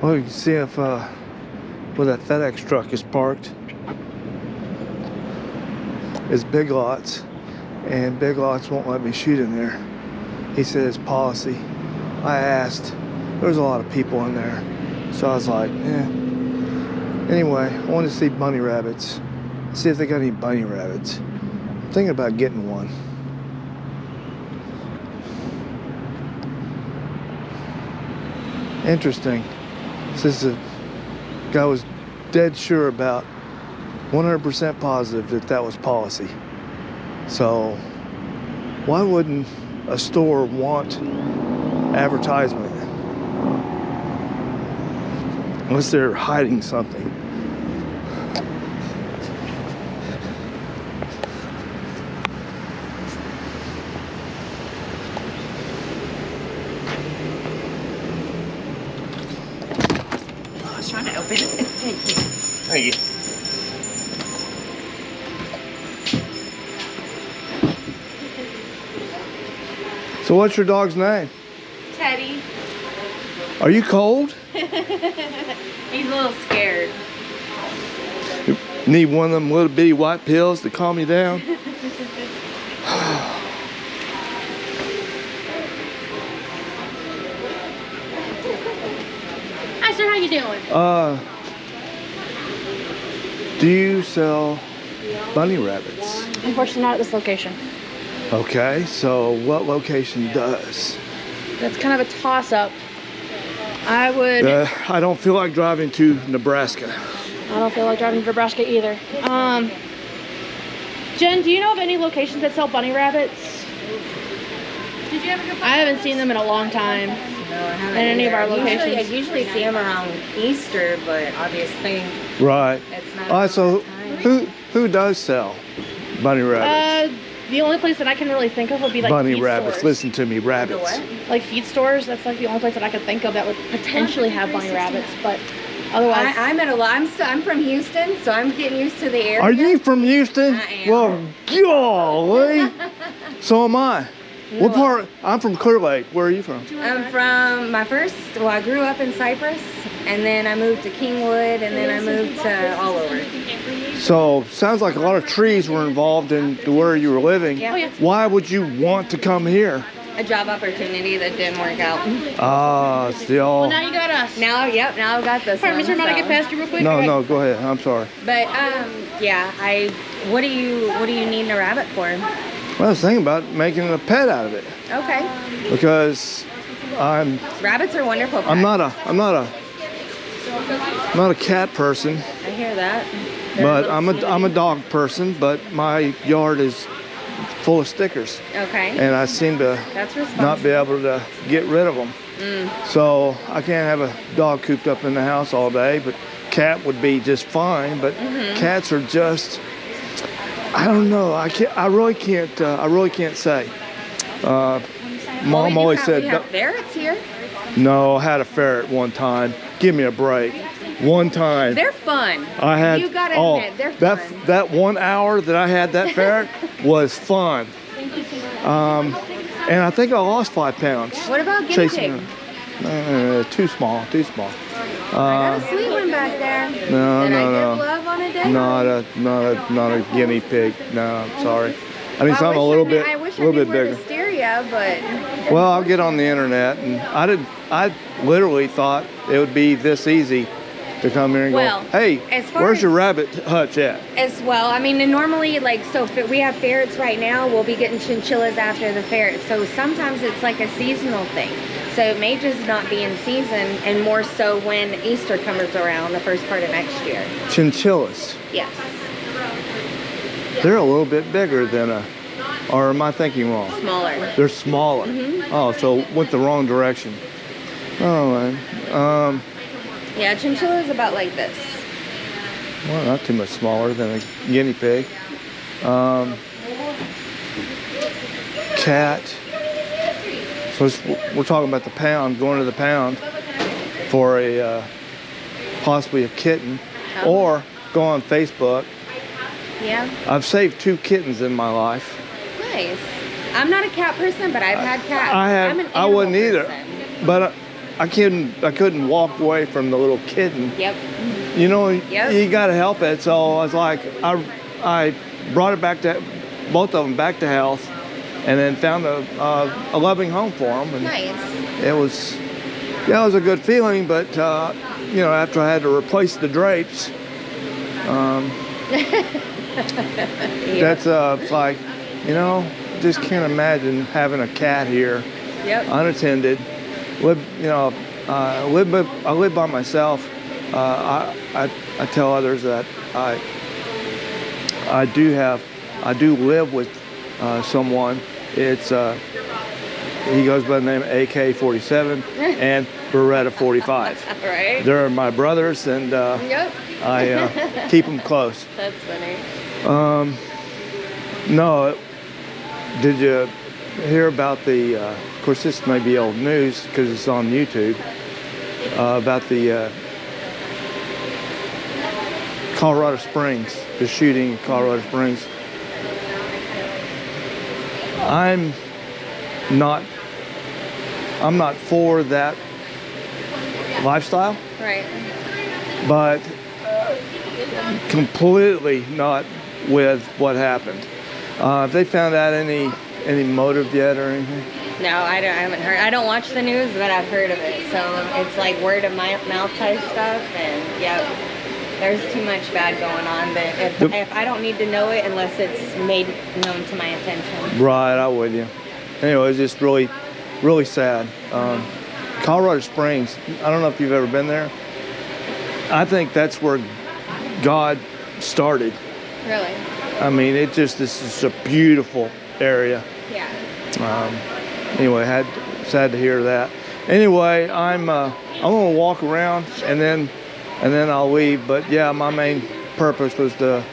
Well, you can see if where that FedEx truck is parked is Big Lots, and Big Lots won't let me shoot in there. He said it's policy. I asked. There's a lot of people in there, so I was like, eh. Anyway, I wanted to see bunny rabbits. See if they got any bunny rabbits. I'm thinking about getting one. Interesting. Since the guy was dead sure about 100% positive that that was policy. So why wouldn't a store want advertisement? Unless they're hiding something. I was trying to open it. Thank you. Thank you. So what's your dog's name? Teddy. Are you cold? He's a little scared. Need one of them little bitty white pills to calm you down? Hi, sir. How you doing? Do you sell bunny rabbits? Unfortunately, not at this location. Okay, so what location does? That's kind of a toss-up. I would. I don't feel like driving to Nebraska. I don't feel like driving to Nebraska either. Jen, do you know of any locations that sell bunny rabbits? Did you ever go? I haven't seen them in a long time. No, I haven't. In any of our locations. I usually see them around Easter, but obviously Right. it's not. All right, so around that time. who does sell bunny rabbits? The only place that I can really think of would be like Bunny feed rabbits. stores. Listen to me, rabbits. What? Like feed stores. That's like the only place that I could think of that would potentially have bunny rabbits, but otherwise. I'm at a lot. I'm from Houston, so I'm getting used to the area. Are you from Houston? I am. Well, golly. So am I. What part? I'm from Clear Lake. Where are you from? I'm from I grew up in Cypress, and then I moved to Kingwood, and then I moved to all over. So, sounds like a lot of trees were involved in where you were living. Yeah. Oh, yeah. Why would you want to come here? A job opportunity that didn't work out. Ah, still. Well, now you got us. Now I've got this Sorry, one. Mr. Mind, I so. get past you real quick? No, Okay. no, go ahead. I'm sorry. But yeah, what do you need a rabbit for? Well, I was thinking about making a pet out of it Okay. because Rabbits are wonderful. I'm pets. not a cat person, I hear that. but I'm a dog person. But my yard is full of stickers, Okay. and I seem to That's not responsible. be able to get rid of them. So I can't have a dog cooped up in the house all day, but cat would be just fine. But cats are just, I don't know. I really can't say. Mom always said, we have ferrets here. no, I had a ferret one time. Give me a break. One time. They're fun. I had, You gotta oh, admit, they're fun. that 1 hour that I had that ferret was fun. And I think I lost 5 pounds. What about guinea chasing pig? her. Too small. I got a sweet one back there. No, Did I no, give no. love on a day? Not a guinea pig. No, I'm sorry. I mean, something a little bit bigger. Hysteria, but Well, I'll get on the internet, and I literally thought it would be this easy to come here and Well, go, hey, as far where's as- your rabbit hutch at? as well. I mean, and normally, like, so if we have ferrets right now, we'll be getting chinchillas after the ferrets. So sometimes it's like a seasonal thing. So it may just not be in season, and more so when Easter comes around, the first part of next year. Chinchillas. Yes. They're a little bit bigger than or am I thinking wrong? Smaller. They're smaller. Oh, so went the wrong direction. Oh, man. Yeah, chinchilla is about like this. Well, not too much smaller than a guinea pig. Cat. So we're talking about the pound, going to the pound for a possibly a kitten, or go on Facebook. Yeah. I've saved 2 kittens in my life. Nice. I'm not a cat person, but I've had cats. I I'm an wouldn't animal either, person. but I couldn't walk away from the little kitten. Yep. You know, Yep. you got to help it. So I was like, I brought it back to, both of them back to health, and then found a loving home for them. And Nice. it was a good feeling. But you know, after I had to replace the drapes, that's it's like, you know, just can't imagine having a cat here, Yep. unattended. I live by myself. I tell others that I do live with someone. It's he goes by the name AK-47 and Beretta 45. Right. They're my brothers, and Yep. I keep them close. That's funny. No, did you hear about the? Of course, this may be old news because it's on YouTube. About the Colorado Springs, the shooting in Colorado Springs. I'm not for that lifestyle, Right. but completely not with what happened. Have they found out any motive yet or anything? No, I haven't heard. I don't watch the news, but I've heard of it. So it's like word of mouth type stuff, and yep, there's too much bad going on. But if I don't need to know it unless it's made known to my attention. Right, I'm with you. Anyway, it's just really, really sad. Colorado Springs, I don't know if you've ever been there. I think that's where God started. Really? I mean, this is a beautiful area. Yeah. Anyway, sad to hear that. Anyway, I'm gonna walk around and then I'll leave. But yeah, my main purpose was to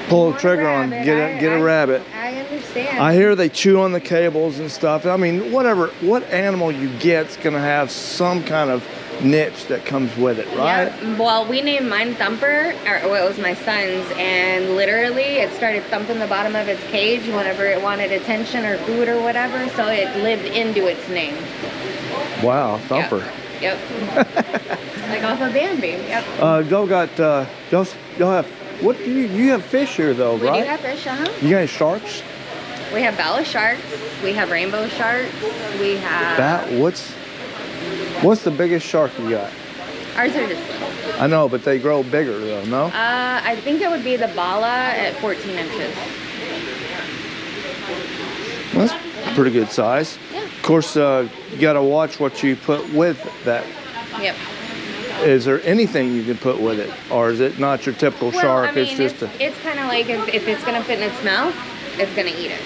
pull the trigger on get a rabbit. I understand. I hear they chew on the cables and stuff. I mean, what animal you get's gonna have some kind of niche that comes with it, right? Yep. Well, we named mine Thumper, or well, it was my son's, and literally it started thumping the bottom of its cage whenever it wanted attention or food or whatever, so it lived into its name. Wow, Thumper. Yep. Like off of Bambi. Yep. Y'all have, what do you have fish here though, We right? do have fish, You got any sharks? We have Bella sharks. We have rainbow sharks. We have. What's the biggest shark you got? Ours are just little. I know, but they grow bigger though, no? I think it would be the Bala at 14 inches. Well, that's a pretty good size. Yeah. Of course, you got to watch what you put with that. Yep. Is there anything you can put with it, or is it not your typical Well, shark? I mean, it's just it's kind of like if it's gonna fit in its mouth, it's gonna eat it.